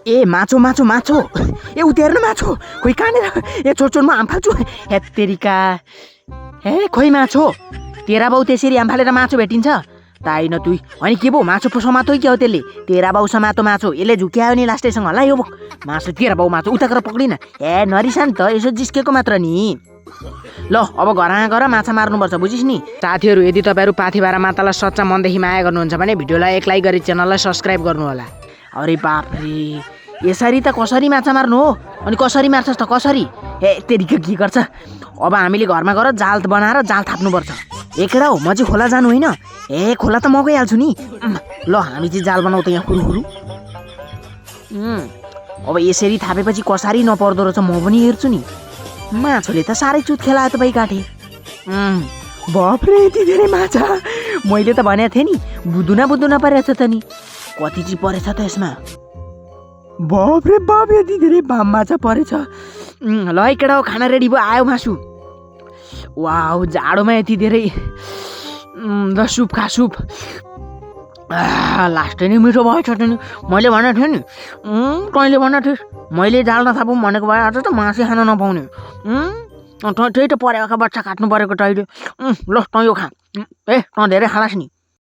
ए माछो माछो माछो ए उ हेर्नु माछो खोइ कहाँनिर ए छोड म आम फाल्छु हे तेरिका हे खोइ माछो तेरा बाउ त्यसरी आम फालेर माछो भेटिन्छ ताइ न तुई अनि के भो माछो समातो क्या हो त्यसले तेरा बाउ समातो माछो यसले झुक्यायो नि लास्टैसँग ल यो माछो तेरा बाउ माछो उता गएर पक्रिन ए नरिसान त यसो जिस्केको मात्र नि ल अब घर गएर माछा मार्नुपर्छ बुझिस् नि साथीहरू यदि तपाईँहरू पाथिभारा मातालाई सच्चा मनदेखि माया गर्नुहुन्छ भने भिडियोलाई एक लाइक गरी च्यानललाई सब्सक्राइब गर्नु होला अरे बापरे यसरी त कसरी माछा मार्नु हो अनि कसरी मार्छस् त कसरी ए तेरिका के गर्छ अब हामीले घरमा गएर जाल बनाएर जाल थाप्नुपर्छ एकेडा हो म चाहिँ खोला जानु होइन ए खोला त म गइहाल्छु नि ल हामी चाहिँ जाल बनाउँ त यहाँ खुरुखुरु अब यसरी थापेपछि कसरी नपर्दो रहेछ म पनि हेर्छु नि माछोले त साह्रै चुत खेलायो तपाईँ काटे बाफ्रे यति धेरै माछा मैले त भनेको थिएँ नि बुदुना परेछ त नि कति चाहिँ परेछ त यसमा बाफ्रे बाफ यति धेरै माछा परेछ ल केटा हो खाना रेडी भयो आयो मासु वाउ जाडोमा यति धेरै ल सुप खा सुप लास्टै नै मिठो भएछ त नि मैले भनेको थिएँ नि तैँले भनेको थिएँ मैले जाल नथापौँ भनेको भए आज त मासु खान नपाउने त्यही त परेको बच्चा काट्नु परेको तैँले ल तँ यो खा ए तँ धेरै खालास् नि